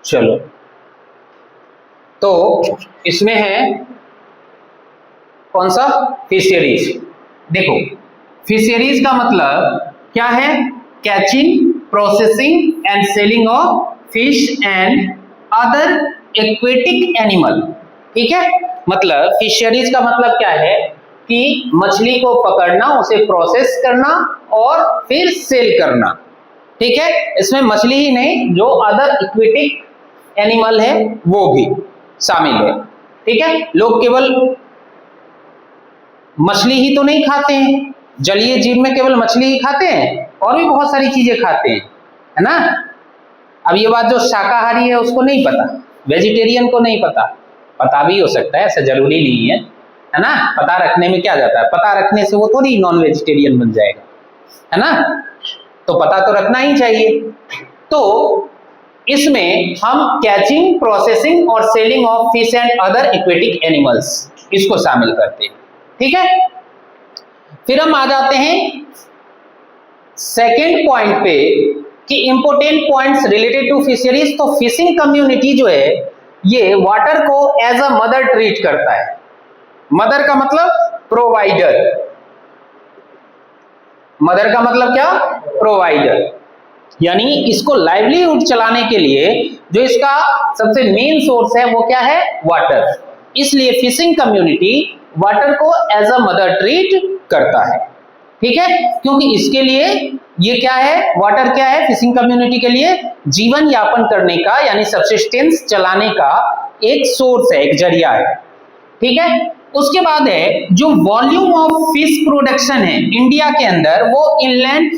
चलो, तो इसमें है कौन सा? फिशरीज। देखो, फिशरीज का मतलब क्या है? Catching, processing and selling of fish and other aquatic animal. ठीक है, मतलब फिशरीज का मतलब क्या है कि मछली को पकड़ना, उसे प्रोसेस करना और फिर सेल करना। ठीक है, इसमें मछली ही नहीं, जो अदर एक्वेटिक एनिमल है वो भी शामिल है। ठीक है, लोग केवल मछली ही तो नहीं खाते हैं, जलीय जीव में केवल मछली ही खाते हैं, और भी बहुत सारी चीजें खाते हैं, है ना। अब ये बात जो शाकाहारी है उसको नहीं पता, वेजिटेरियन को नहीं पता, पता भी हो सकता है, ऐसा जरूरी नहीं है ना। पता रखने में क्या जाता है, पता रखने से वो थोड़ी नॉन वेजिटेरियन बन जाएगा, है ना। तो पता तो रखना ही चाहिए। तो इसमें हम कैचिंग, प्रोसेसिंग और selling of fish and other aquatic animals इसको शामिल करते हैं। ठीक है, फिर हम आ जाते हैं सेकेंड पॉइंट पे कि important points related to fisheries. तो फिशिंग कम्युनिटी जो है ये वाटर को एज अ मदर ट्रीट करता है। मदर का मतलब प्रोवाइडर, मदर का मतलब क्या? प्रोवाइडर। यानी इसको लाइवलीहुड चलाने के लिए जो इसका सबसे मेन सोर्स है वो क्या है? वाटर। इसलिए फिशिंग कम्युनिटी वाटर को एज अ मदर ट्रीट करता है। ठीक है, क्योंकि इसके लिए ये क्या है? वाटर क्या है फिशिंग कम्युनिटी के लिए? जीवन यापन करने का, यानी सब्सिस्टेंस चलाने का एक सोर्स है, एक जरिया है। ठीक है, उसके बाद है जो वॉल्यूम ऑफ फिश प्रोडक्शन है इंडिया के अंदर, वो इनलैंड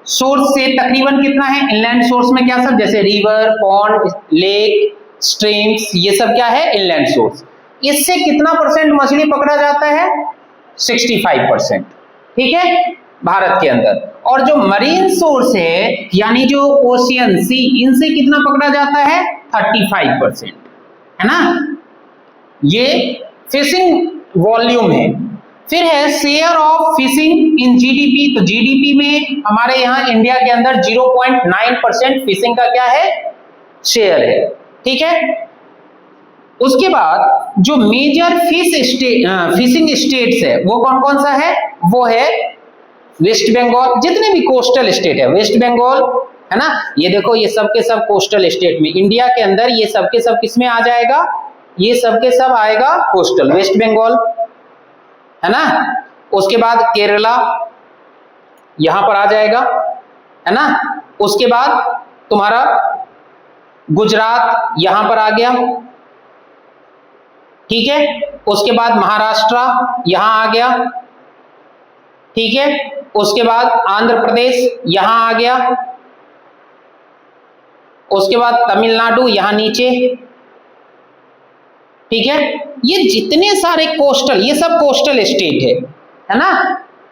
सोर्स से तकरीबन कितना है? इनलैंड सोर्स में क्या सब, जैसे रिवर, पॉन्ड, लेक, स्ट्रीम्स, ये सब क्या है? Inland source. इससे कितना परसेंट मछली पकड़ा जाता है? 65%। ठीक है, भारत के अंदर। और जो मरीन सोर्स है, यानी जो ओशियन, सी, इनसे कितना पकड़ा जाता है? 35%, है ना। ये फिशिंग वॉल्यूम है। फिर है share of fishing in GDP. तो जीडीपी में हमारे यहाँ इंडिया के अंदर 0.9% फिशिंग का क्या है? शेयर है। ठीक है, उसके बाद जो मेजर फिशिंग स्टेट्स है वो कौन कौन सा है? वो है वेस्ट बंगाल, जितने भी कोस्टल स्टेट है, वेस्ट बंगाल, है ना। ये देखो, ये सब के सब कोस्टल स्टेट में, इंडिया के अंदर ये सब के सब किसमें आ जाएगा? ये सब के सब आएगा कोस्टल, वेस्ट बंगाल, है ना। उसके बाद केरला यहां पर आ जाएगा, है ना। उसके बाद तुम्हारा गुजरात यहां पर आ गया। ठीक है, उसके बाद महाराष्ट्र यहां आ गया। ठीक है, उसके बाद आंध्र प्रदेश यहां आ गया। उसके बाद तमिलनाडु यहां नीचे। ठीक है, ये जितने सारे कोस्टल, ये सब कोस्टल स्टेट है ना।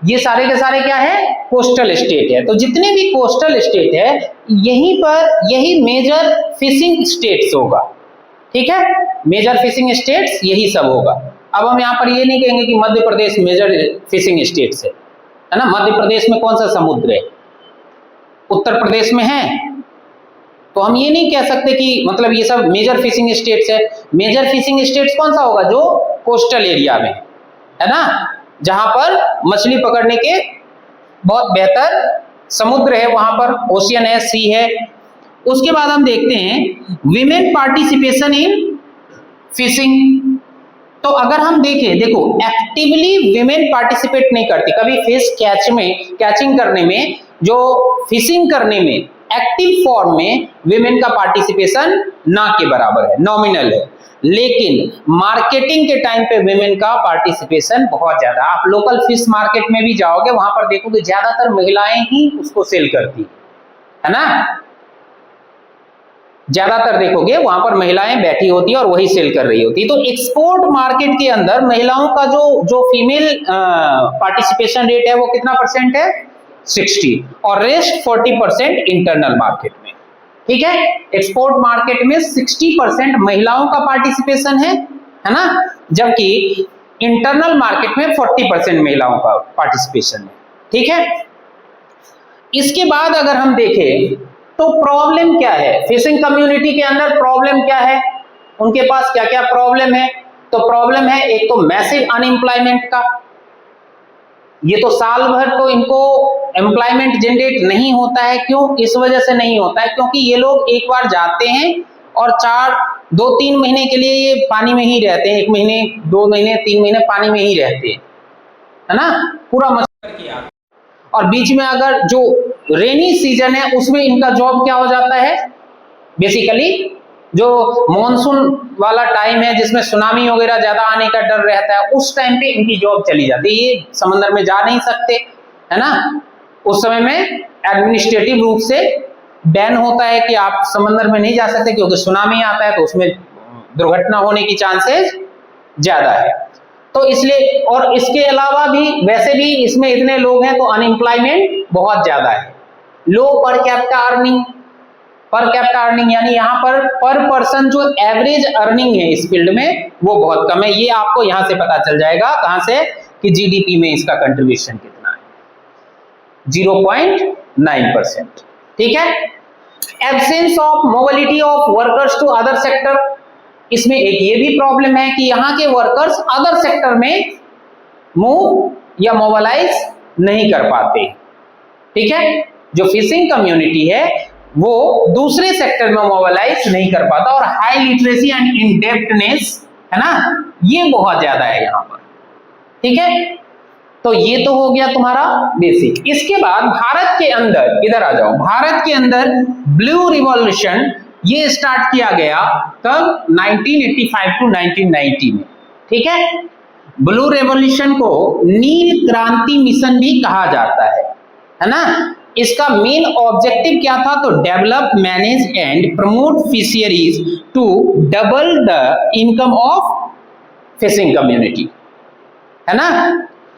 ये सारे के सारे क्या है? कोस्टल स्टेट है। तो जितने भी कोस्टल स्टेट है यहीं पर, यही मेजर फिशिंग स्टेट्स होगा। ठीक है, मेजर फिशिंग स्टेट्स यही सब होगा। अब हम यहाँ पर ये नहीं कहेंगे कि Madhya Pradesh major fishing states है ना। मध्य प्रदेश में कौन सा समुद्र है? उत्तर प्रदेश में है। तो हम ये नहीं कह सकते कि मतलब ये सब मेजर फिशिंग स्टेट्स है। मेजर फिशिंग स्टेट्स कौन सा होगा? जो कोस्टल एरिया में है ना, जहां पर मछली पकड़ने के बहुत बेहतर समुद्र है, वहां पर ओशियन है, सी है। उसके बाद हम देखते हैं विमेन पार्टिसिपेशन इन फिशिंग। तो अगर हम देखें, देखो एक्टिवली विमेन पार्टिसिपेट नहीं करती कभी फिश कैचिंग करने में, जो फिशिंग करने में एक्टिव फॉर्म में विमेन का पार्टिसिपेशन ना के बराबर है, नॉमिनल है। लेकिन मार्केटिंग के टाइम पे विमेन का पार्टिसिपेशन बहुत ज्यादा। आप लोकल फिश मार्केट में भी जाओगे, वहां पर देखोगे ज्यादातर महिलाएं ही उसको सेल करती है ना। ज्यादातर देखोगे वहां पर महिलाएं बैठी होती है और वही सेल कर रही होती है। तो एक्सपोर्ट मार्केट के अंदर महिलाओं का जो फीमेल पार्टिसिपेशन रेट है वो कितना परसेंट है? 60, और रेस्ट 40% इंटरनल मार्केट में। ठीक है, एक्सपोर्ट मार्केट में 60% महिलाओं का पार्टिसिपेशन है ना, जबकि इंटरनल मार्केट में 40% महिलाओं का पार्टिसिपेशन है। ठीक है, इसके बाद अगर हम देखें तो प्रॉब्लम क्या है फिशिंग कम्युनिटी के अंदर, प्रॉब्लम क्या है, उनके पास क्या क्या प्रॉब्लम है? तो प्रॉब्लम है एक तो मैसिव अनएम्प्लॉयमेंट का, ये तो साल भर तो इनको एम्प्लॉयमेंट जनरेट नहीं होता है। क्यों? इस वजह से नहीं होता है क्योंकि ये लोग एक बार जाते हैं और 2-3 महीने के लिए ये पानी में ही रहते हैं, 1 महीने 2 महीने 3 महीने पानी में ही रहते हैं, है ना, पूरा मछली किया। और बीच में अगर जो रेनी सीजन है उसमें इनका जॉब क्या हो जाता है, बेसिकली जो मॉनसून वाला टाइम है जिसमें सुनामी वगैरह ज्यादा आने का डर रहता है, उस टाइम पे इनकी जॉब चली जाती है, ये समंदर में जा नहीं सकते, है ना। उस समय में एडमिनिस्ट्रेटिव रूप से बैन होता है कि आप समंदर में नहीं जा सकते क्योंकि सुनामी आता है तो उसमें दुर्घटना होने की चांसेस ज्यादा है। तो इसलिए, और इसके अलावा भी वैसे भी इसमें इतने लोग हैं तो अनएम्प्लॉयमेंट बहुत ज्यादा है। Low per capita earning, per capita earning यानी यहाँ पर पर्सन जो एवरेज अर्निंग है इस फील्ड में वो बहुत कम है। ये आपको यहां से पता चल जाएगा, कहां से, कि जीडीपी में इसका कंट्रीब्यूशन कितना है, 0.9%। ठीक है। Absence of mobility of workers to other sector, इसमें एक ये भी प्रॉब्लम है कि यहाँ के वर्कर्स अदर सेक्टर में मूव या मोबिलाइज नहीं कर पाते। ठीक है, जो फिशिंग कम्युनिटी है वो दूसरे सेक्टर में मोबिलाइज नहीं कर पाता, और हाई लिटरेसी एंड इंडेप्टनेस, है ना, ये बहुत ज्यादा है यहाँ पर। ठीक है, तो ये तो हो गया तुम्हारा बेसिक। इसके बाद भारत के अंदर, इधर आ जाओ, भारत के अंदर ब्लू रिवॉल्यूशन ये स्टार्ट किया गया कब, 1985 टू 1990 में। ठीक है, ब्लू रेवोल्यूशन को नील क्रांति मिशन भी कहा जाता है ना। इसका मेन ऑब्जेक्टिव क्या था, तो develop, manage and promote fisheries to double the income of fishing community, है ना।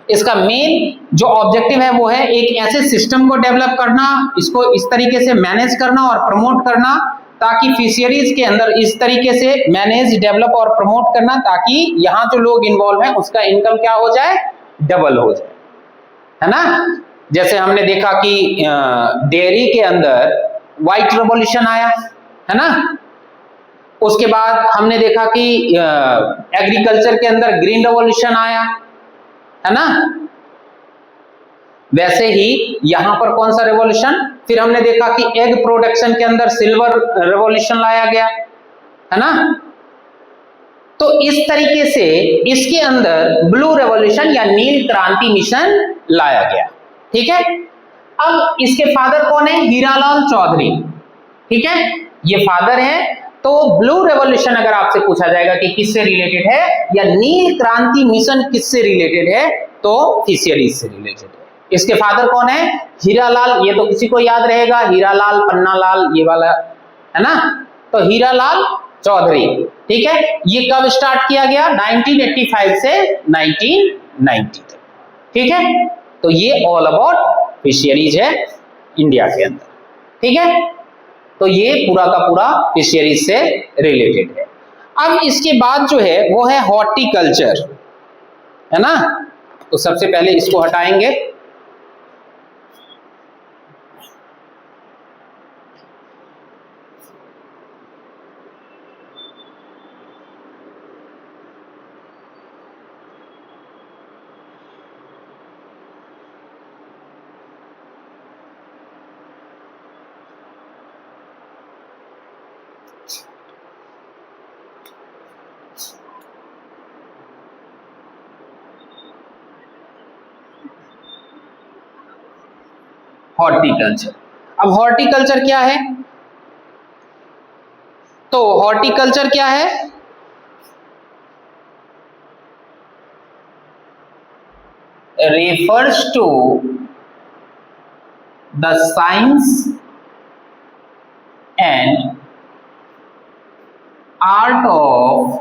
इसका मेन जो ऑब्जेक्टिव है वो है एक ऐसे सिस्टम को डेवलप करना, इसको इस तरीके से मैनेज करना और प्रमोट करना ताकि फिशरीज के अंदर इस तरीके से मैनेज, डेवलप और प्रमोट करना ताकि यहाँ जो लोग इन्वॉल्व हैं उसका इनकम क्या हो जाए, डबल हो जाए, है ना। जैसे हमने देखा कि डेयरी के अंदर व्हाइट रेवोल्यूशन आया, है ना। उसके बाद हमने देखा कि एग्रीकल्चर के अंदर ग्रीन रेवोल्यूशन आया, है ना। वैसे ही यहां पर कौन सा रेवोल्यूशन, फिर हमने देखा कि एग प्रोडक्शन के अंदर सिल्वर रेवोल्यूशन लाया गया, है ना। तो इस तरीके से इसके अंदर ब्लू रेवोल्यूशन या नील क्रांति मिशन लाया गया। ठीक है, अब इसके फादर कौन है, हीरालाल चौधरी। ठीक है, ये फादर है। तो ब्लू रेवोल्यूशन अगर आपसे पूछा जाएगा कि किससे रिलेटेड है, या नील क्रांति मिशन किससे रिलेटेड है, तो फिशरीज से रिलेटेड है। इसके फादर कौन है, हीरालाल, ये तो किसी को याद रहेगा, हीरालाल पन्नालाल, ये वाला, है ना। तो हीरालाल चौधरी। ठीक है, ये कब स्टार्ट किया गया, 1985 से 1990 तक। ठीक है, तो ये ऑल अबाउट फिशरीज है इंडिया के अंदर। ठीक है, तो ये पूरा का पूरा फिशरीज से रिलेटेड है। अब इसके बाद जो है वो है हॉर्टिकल्चर, है ना। तो सबसे पहले इसको हटाएंगे। हॉर्टिकल्चर, अब हॉर्टिकल्चर क्या है, तो हॉर्टिकल्चर क्या है, refers to the science and art of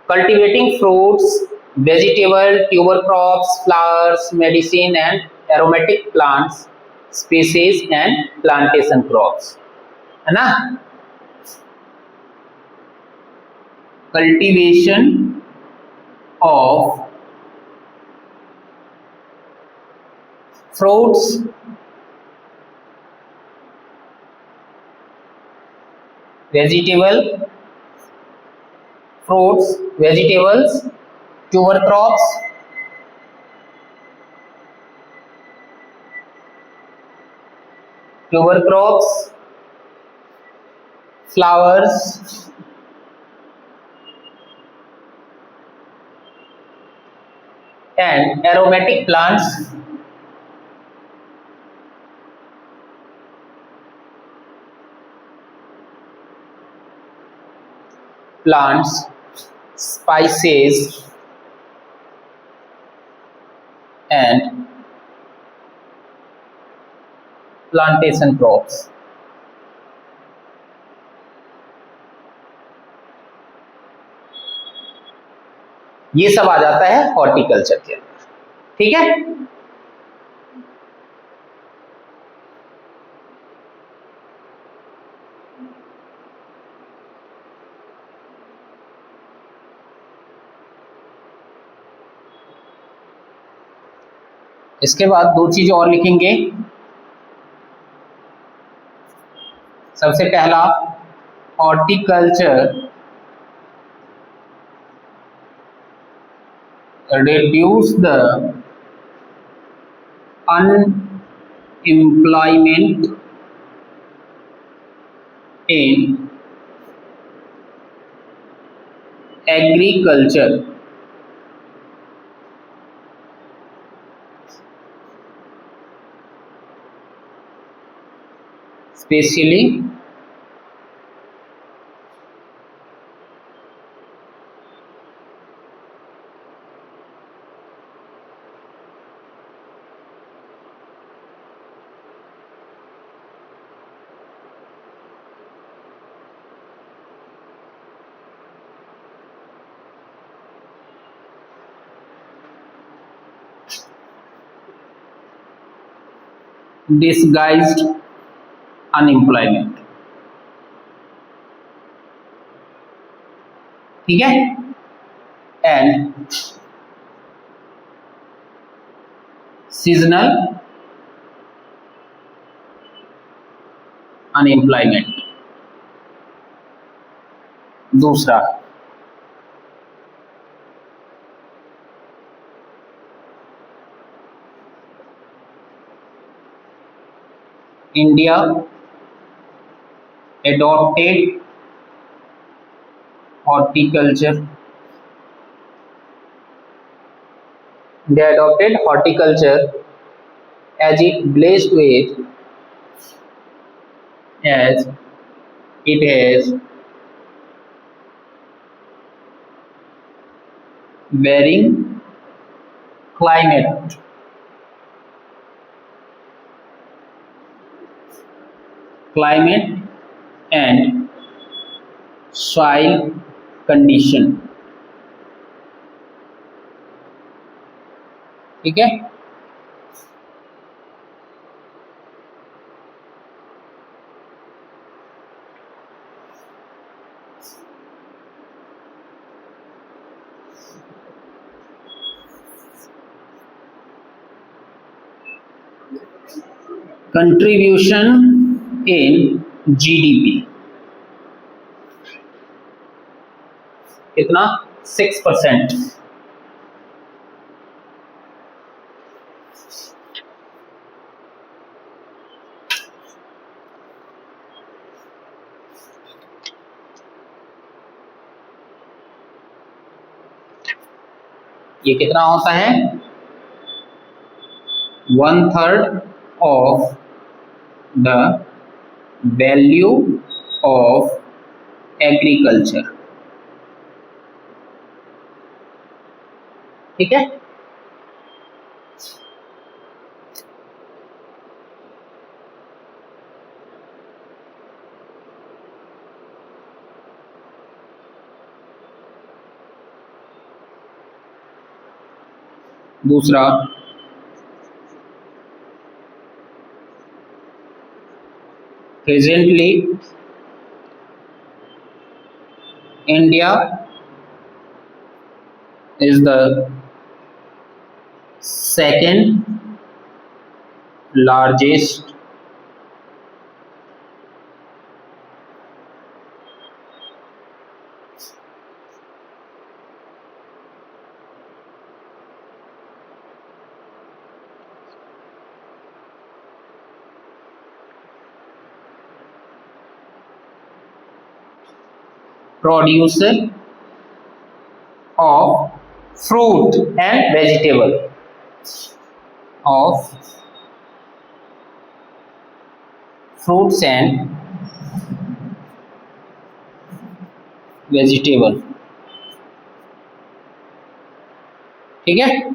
cultivating fruits, vegetable, tuber crops, flowers, medicine and aromatic plants, species and plantation crops, है ना। Cultivation of fruits, vegetable, fruits, vegetables, tuber crops, flowers, and aromatic plants, spices, and plantation crops. ये सब आ जाता है horticulture के अंदर। ठीक है, इसके बाद दो चीज और लिखेंगे। सबसे पहला, horticulture reduce the unemployment in agriculture, especially disguised unemployment। ठीक है, एंड सीजनल अनएम्प्लॉयमेंट। दूसरा, India adopted horticulture as it blessed with as it has varying climate and soil condition। ठीक है, कंट्रीब्यूशन इन जीडीपी कितना, 6%। ये कितना होता है, 1/3 of the value of agriculture. ठीक है, दूसरा, presently India is the second largest produce of fruit and vegetable, of fruits and vegetable. ठीक है,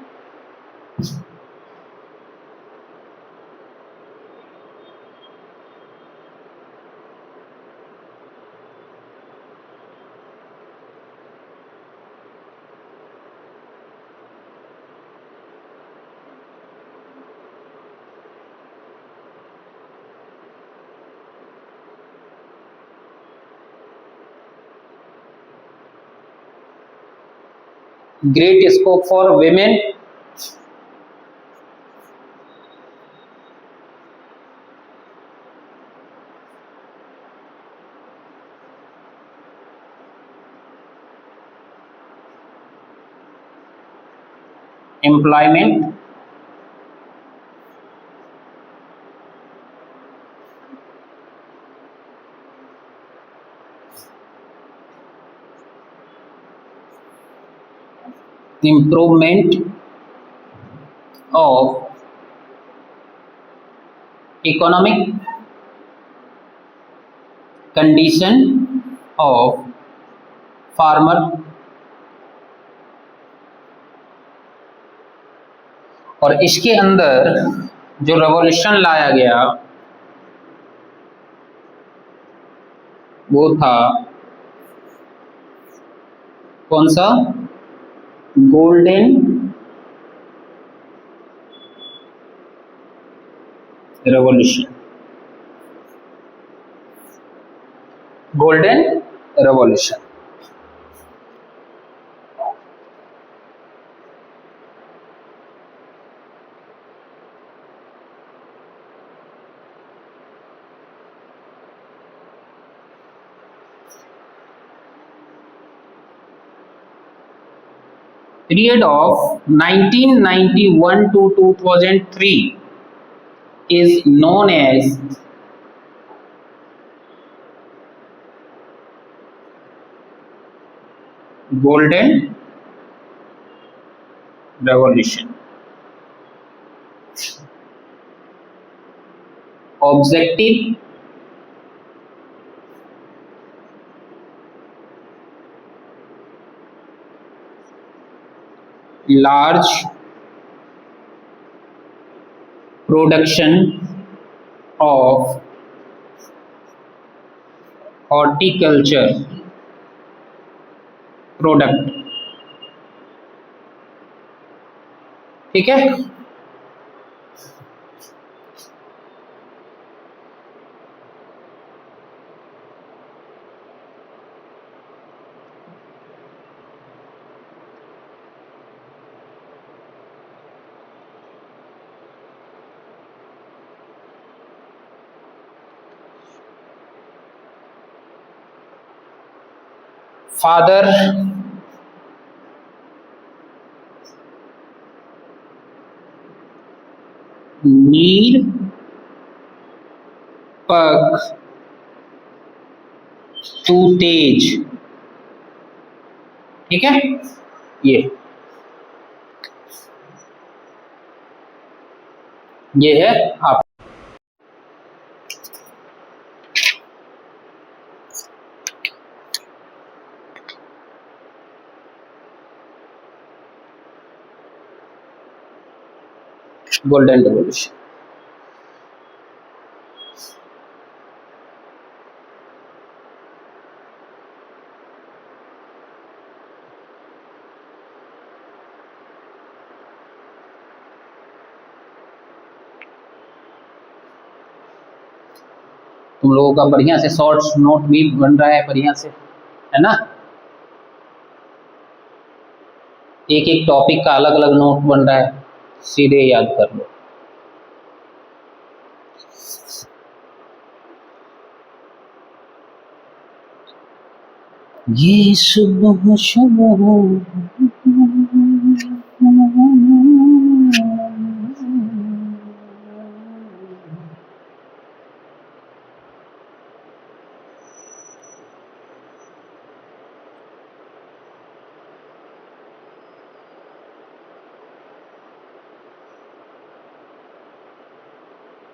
great scope for women, employment, improvement of economic condition of farmer, और इसके अंदर जो revolution लाया गया वो था कौन सा, golden revolution, golden revolution. Period of 1991 to 2003 is known as Golden Revolution. Objective, large production of horticulture product। ठीक है, फादर नीर पग तू तेज। ठीक है, ये है आप गोल्डन रेवोल्यूशन। तुम लोगों का बढ़िया से शॉर्ट्स नोट भी बन रहा है बढ़िया से, है ना, एक एक टॉपिक का अलग अलग नोट बन रहा है, सीधे याद कर लो। ये सुबह सुबह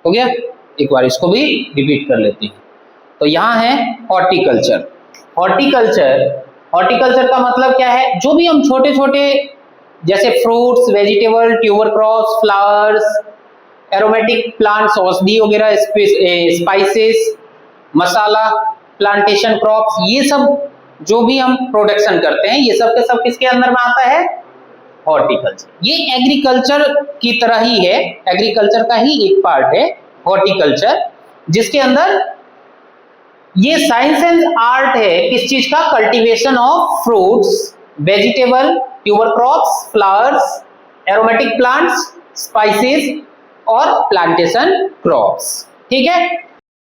हो गया। एक बार इसको भी रिपीट कर लेते हैं। तो यहाँ है हॉर्टिकल्चर। हॉर्टिकल्चर का मतलब क्या है, जो भी हम छोटे छोटे जैसे fruits, vegetable, tuber crops, flowers, aromatic plants, औषधि वगैरह, स्पाइसेस, मसाला, प्लांटेशन क्रॉप्स, ये सब जो भी हम प्रोडक्शन करते हैं, ये सब के सब किसके अंदर में आता है? हॉर्टिकल्चर। ये एग्रीकल्चर की तरह ही है, एग्रीकल्चर का ही एक पार्ट है हॉर्टिकल्चर, जिसके अंदर ये साइंस एंड आर्ट है किस चीज का? Cultivation of fruits, vegetable, tuber crops, flowers, aromatic plants, spices और प्लांटेशन क्रॉप्स। ठीक है।